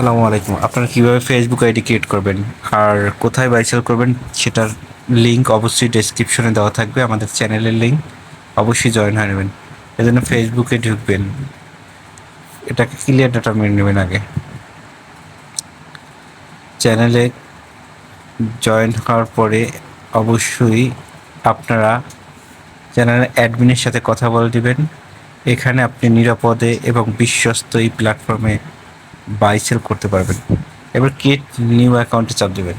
আসসালামু আলাইকুম। আপনারা কিভাবে ফেসবুক আইডি ক্রিয়েট করবেন আর কোথায় বাইসেল করবেন সেটার লিঙ্ক অবশ্যই ডেসক্রিপশনে দেওয়া থাকবে। আমাদের চ্যানেলের লিঙ্ক অবশ্যই জয়েন হয়ে নেবেন। এজন্য ফেসবুকে ঢুকবেন, এটাকে ক্লিয়ার ডাটা মেরে নেবেন আগে। চ্যানেলে জয়েন হওয়ার পরে অবশ্যই আপনারা চ্যানেলের অ্যাডমিনের সাথে কথা বলে দিবেন। এখানে আপনি নিরাপদে এবং বিশ্বস্ত এই প্ল্যাটফর্মে বাই সেল করতে পারবেন। এবার ক্রিয়েট নিউ অ্যাকাউন্টে চাপ দেবেন।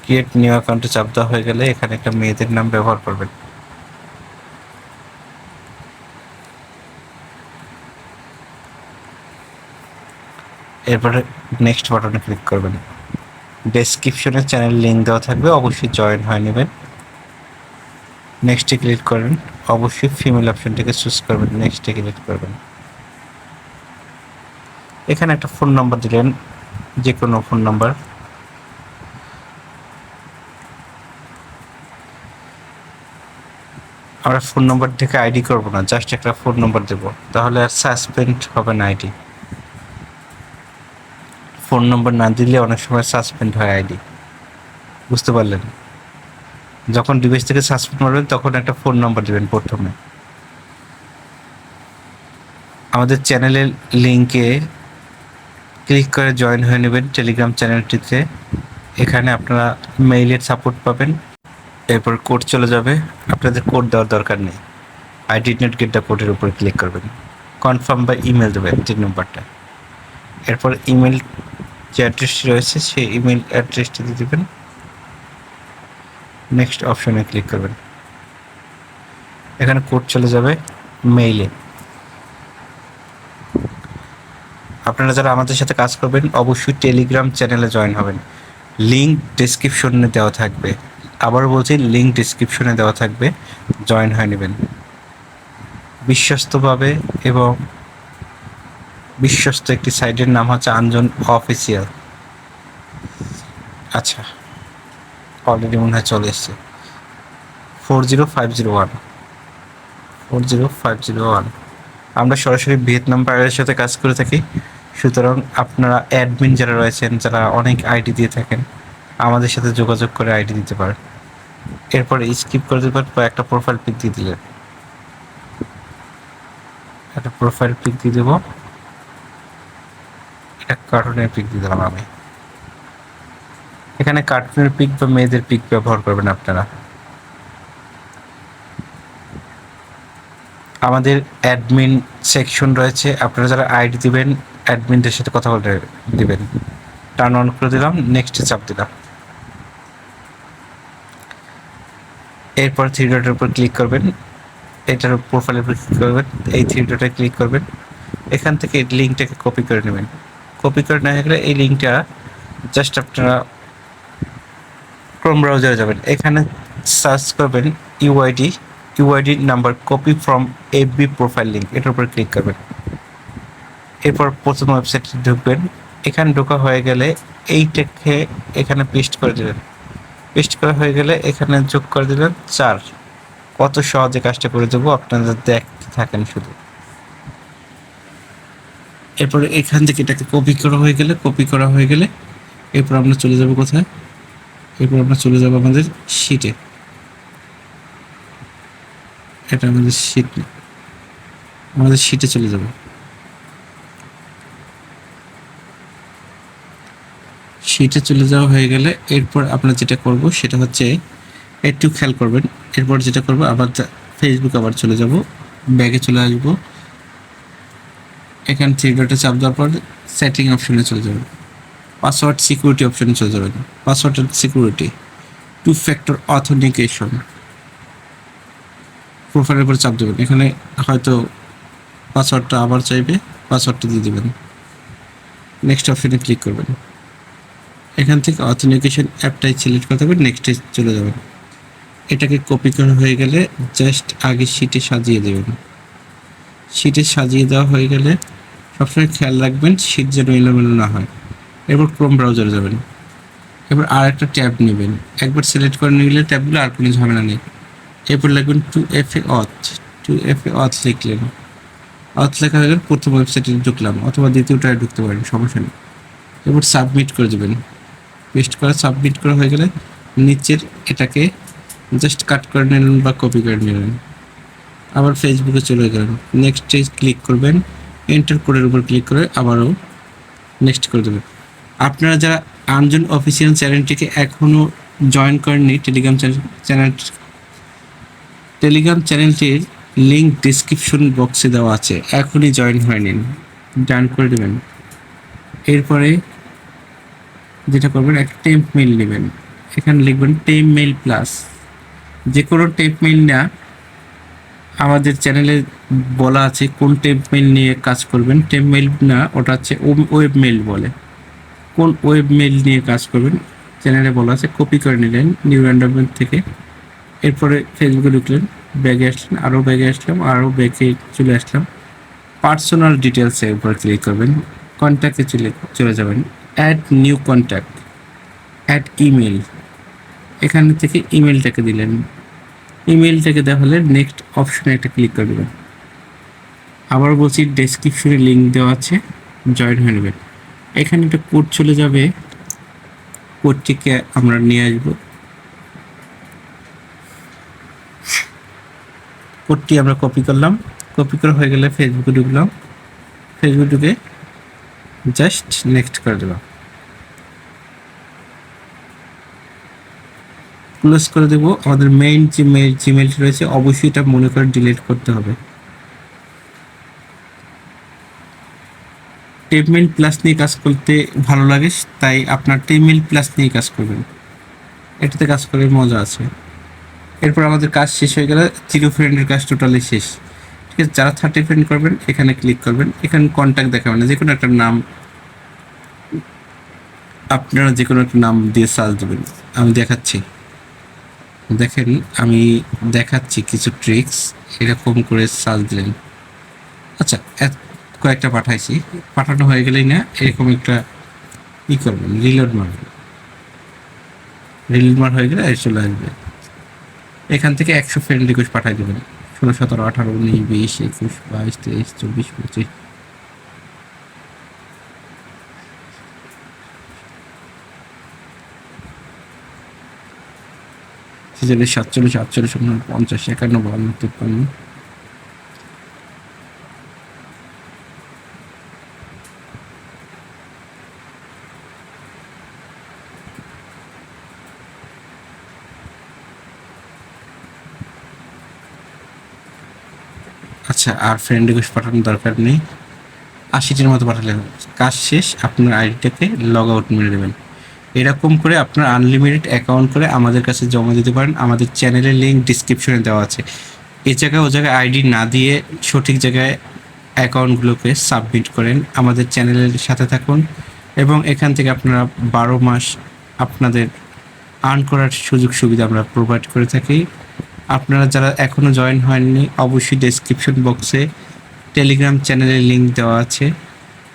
ক্রিয়েট নিউ অ্যাকাউন্টে চাপ দেওয়া হয়ে গেলে এখানে একটা মেয়েদের নাম ব্যবহার করবেন। এরপরে নেক্সট বাটনে ক্লিক করবেন। ডেসক্রিপশনে চ্যানেল লিঙ্ক দেওয়া থাকবে, অবশ্যই জয়েন হয়ে নেবেন। নেক্সটে ক্লিক করবেন, অবশ্যই ফিমেল অপশনটাকে চুজ করবেন, নেক্সটে ক্লিক করবেন। এখানে একটা ফোন নাম্বার দিলেন, যে কোনো ফোন নাম্বার। আমরা ফোন নাম্বার থেকে আইডি করব না, জাস্ট একটা ফোন নাম্বার দেবো, তাহলে আর সাসপেন্ড হবে না আইডি। ফোন নাম্বার না দিলে অনেক সময় সাসপেন্ড হয় আইডি, বুঝতে পারলেন? যখন ডিভাইস থেকে সাসপেন্ড করবেন তখন একটা ফোন নাম্বার দেবেন প্রথমে। আমাদের চ্যানেলের লিঙ্কে ক্লিক করে জয়েন হয়ে নেবেন টেলিগ্রাম চ্যানেলটিতে। এখানে আপনারা মেইলের সাপোর্ট পাবেন। এরপর কোড চলে যাবে, আপনাদের কোড দেওয়ার দরকার নেই। I did not get the কোডের উপরে ক্লিক করবেন, কনফার্ম বা ইমেল দেবেন 3 নম্বরটা। এরপর ইমেল যে অ্যাড্রেসটি রয়েছে সেই ইমেল অ্যাড্রেসটি দিয়ে দেবেন, নেক্সট অপশনে ক্লিক করবেন। এখানে কোড চলে যাবে মেইলে। আপনারা যারা আমাদের সাথে কাজ করবেন অবশ্যই টেলিগ্রাম চ্যানেলে জয়েন হবেন, লিঙ্ক ডেসক্রিপশনে দেওয়া থাকবে। আবার বলছি, লিঙ্ক ডেসক্রিপশনে দেওয়া থাকবে, জয়েন হয়ে নেবেন বিশ্বস্তভাবে। এবং বিশ্বস্ত একটি সাইটের নাম হচ্ছে আঞ্জন অফিসিয়াল। আচ্ছা, অলরেডি মনে হয় চলে এসছে 40501 40501। আমরা সরাসরি ভিয়েতনাম পাইরের সাথে কাজ করে থাকি, সুতরাং আপনারা অ্যাডমিন যারা রয়েছেন, যারা অনেক আইডি দিয়ে থাকেন, আমাদের সাথে যোগাযোগ করে আইডি দিতে পারেন। এরপরে স্কিপ করে দিতে পারেন, একটা প্রোফাইল পিক দিয়ে দিলেন। একটা প্রোফাইল পিক দিয়ে দেবো, একটা কার্টুনের পিক দিয়ে দিলাম আমি। এখানে কার্টুনের পিক বা মেয়েদের পিক ব্যবহার করবেন আপনারা। আমাদের অ্যাডমিন সেকশন রয়েছে, আপনারা যারা আইডি দিবেন অ্যাডমিনদের সাথে কথা বলে দিবেন। টার্ন অন করে দিলাম, নেক্সটে চাপ দিলাম। এরপর থ্রি ডটের উপর ক্লিক করবেন, এটার প্রোফাইলের উপর ক্লিক করবেন, এই থ্রি ডটে ক্লিক করবেন। এখান থেকে লিঙ্কটাকে কপি করে নেবেন। কপি করে নেওয়া গেলে এই লিঙ্কটা জাস্ট আপনারা ক্রোম ব্রাউজারে যাবেন, এখানে সার্চ করবেন UID number copy from FB profile link, এটার উপর ক্লিক করবেন। এরপর প্রথম ওয়েবসাইটে ঢুকবেন। এখানে ঢোকা হয়ে গেলে এইটাকে এখানে পেস্ট করে দেবেন। পেস্ট করা হয়ে গেলে এখানে যোগ করে দিলেন 4। কত সহজে কাজটা করে দেবো, আপনারা দেখতে থাকেন শুধু। এরপরে এখান থেকে এটাকে কপি করা হয়ে গেলে এরপর আমরা চলে যাব কোথায়? এরপর আমরা চলে যাব আমাদের শিটে। এটা আমাদের শিটে চলে যাব। শিটে চলে যাওয়া হয়ে গেলে এরপর আমরা যেটা করব সেটা হচ্ছে, একটু খেয়াল করবেন। এরপর যেটা করব, আবার ফেসবুক আবার চলে যাব, ব্যাগে চলে আসব। এখানে থ্রি ডটে চাপ দেওয়ার পর সেটিং অপশনে চলে যাবেন, পাসওয়ার্ড সিকিউরিটি অপশনে চলে যাবেন। পাসওয়ার্ড সিকিউরিটি, 2 ফ্যাক্টর অথেন্টিকেশন, প্রোফাইলের উপর চাপ দেবেন। এখানে হয়তো পাসওয়ার্ডটা আবার চাইবে, পাসওয়ার্ডটা দিয়ে দেবেন। নেক্সট অপশনে ক্লিক করবেন। এখান থেকে অথেন্টিকেশন অ্যাপটাই সিলেক্ট করতে হবে, নেক্সটে চলে যাবেন। এটাকে কপি করা হয়ে গেলে জাস্ট আগে শিটে সাজিয়ে দেবেন। শিটে সাজিয়ে দেওয়া হয়ে গেলে সবসময় খেয়াল রাখবেন শিট যেন এলোমেলো না হয়। এরপর ক্রোম ব্রাউজারে যাবেন। এবার আর একটা ট্যাব নেবেন, একবার সিলেক্ট করে নিলে ট্যাবগুলো আর কোনো ঝামেলা নেই। এরপর লিখবেন 2FA অথ লিখলেন। অথ লেখা হয়ে গেলে প্রথম ওয়েবসাইটে ঢুকলাম, অথবা দ্বিতীয়টায় ঢুকতে পারেন, সমস্যা নেই। এবার সাবমিট করে দেবেন। পেস্ট করা সাবমিট করা হয়ে গেলে নিচের এটাকে জাস্ট কাট করে নিলেন বা কপি করে নিলেন। আবার ফেসবুকে চলে গেলেন, নেক্সটে ক্লিক করবেন, এন্টার কোডের উপর ক্লিক করে আবারও নেক্সট করে দেবেন। আপনারা যারা আঞ্জন অফিসিয়াল চ্যানেলটিকে এখনও জয়েন করেননি, টেলিগ্রাম চ্যানেলটির লিঙ্ক ডিসক্রিপশন বক্সে দেওয়া আছে, এখনই জয়েন হয়ে নিন, ডান করে দেবেন। এরপরে যেটা করবেন, একটা টেম্প মেইল নেবেন, এখানে লিখবেন টেম্প মেইল প্লাস। যে কোনো টেম্প মেইল না, আমাদের চ্যানেলে বলা আছে কোন টেম্প মেইল নিয়ে কাজ করবেন। টেম্প মেইল না, ওটা হচ্ছে ওয়েব মেইল বলে। কোন ওয়েব মেইল নিয়ে কাজ করবেন চ্যানেলে বলা আছে, কপি করে নিলেন নিউ এন্ডারমেন্ট থেকে। এরপরে ফেসবুকে ঢুকলেন, ব্যাগে আসলেন, আরও ব্যাগে আসলাম, আরও ব্যাগে চলে আসলাম। পার্সোনাল ডিটেলসের উপর ক্লিক করবেন, কন্ট্যাক্টে চলে যাবেন, add new contact, add email, এখান থেকে ইমেলটাকে দিলেন। ইমেলটাকে দেওয়া হলে নেক্সট অপশনে একটা ক্লিক করে দেবেন। আবার বলছি, ডেসক্রিপশনে লিঙ্ক দেওয়া আছে, জয়েন হয়ে নেবেন। এখানে একটা কোড চলে যাবে, কোডটিকে আমরা নিয়ে আসবো। কোডটি আমরা কপি করলাম, কপি করা হয়ে গেলে ফেসবুকে ঢুকলাম, ফেসবুকে ঢুকে জাস্ট নেক্সট করে দেবো, ক্লোজ করে দেবো। আমাদের মেইন যে জিমেলটি রয়েছে অবশ্যই এটা মনে করে ডিলিট করতে হবে। টেপমেইল প্লাস নিয়ে কাজ করতে ভালো লাগে, তাই আপনার টেপমেইল প্লাস নিয়ে কাজ করবেন, এটাতে কাজ করে মজা আছে। এরপর আমাদের কাজ শেষ হয়ে গেলে 0 ফ্রেন্ডের কাজ টোটালি শেষ। ঠিক আছে, যারা 30 ফ্রেন্ড করবেন এখানে ক্লিক করবেন, এখানে কন্ট্যাক্ট দেখাবেন না, যে কোনো একটা নাম, আপনারা যে কোনো একটা নাম দিয়ে সার্চ দেবেন। আমি দেখাচ্ছি, দেখেন আমি দেখাচ্ছি কিছু ট্রিক্স, এরকম করে সার্চ দিলেন। আচ্ছা, কয়েকটা পাঠাইছি, পাঠানো হয়ে গেলেই না এরকম একটা ই করবেন, রিলোড মারবেন, রিলোড মার হয়ে গেলে চলে আসবে। এখান থেকে 100 ফ্রেন্ড রিকোয়েস্ট পাঠিয়ে দেবেন, 16, 17, 18, 19, 20, 21, 22, 23, 24, 25, 46, 47, 48, 49, 50, 51, 52, 53। আচ্ছা, আর ফ্রেন্ড রিকোয়েস্ট পাঠানোর দরকার নেই, 80টির মতো পাঠালে কাজ শেষ। আপনার আইডিটাকে লগ আউট মেরে দেবেন। এরকম করে আপনার আনলিমিটেড অ্যাকাউন্ট করে আমাদের কাছে জমা দিতে পারেন। আমাদের চ্যানেলের লিঙ্ক ডিসক্রিপশনে দেওয়া আছে। এই জায়গায় ও জায়গায় আইডি না দিয়ে সঠিক জায়গায় অ্যাকাউন্টগুলোকে সাবমিট করেন, আমাদের চ্যানেলের সাথে থাকুন, এবং এখান থেকে আপনারা 12 মাস আপনাদের আর্ন করার সুযোগ সুবিধা আমরা প্রোভাইড করে থাকি। আপনারা যারা এখনও জয়েন হয়ননি, অবশ্যই ডেসক্রিপশন বক্সে টেলিগ্রাম চ্যানেলের লিঙ্ক দেওয়া আছে,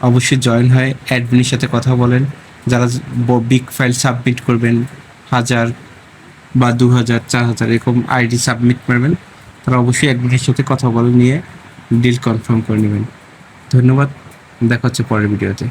অবশ্যই জয়েন হয় অ্যাডমিনের সাথে কথা বলেন। যারা বিগ ফাইল সাবমিট করবেন, 1000 বা 2000, 4000 এরকম আইডি সাবমিট করবেন, তারা অবশ্যই অ্যাডমিনের সাথে কথা বলে নিয়ে ডিল কনফার্ম করে নেবেন। ধন্যবাদ, দেখা হচ্ছে পরের ভিডিওতে।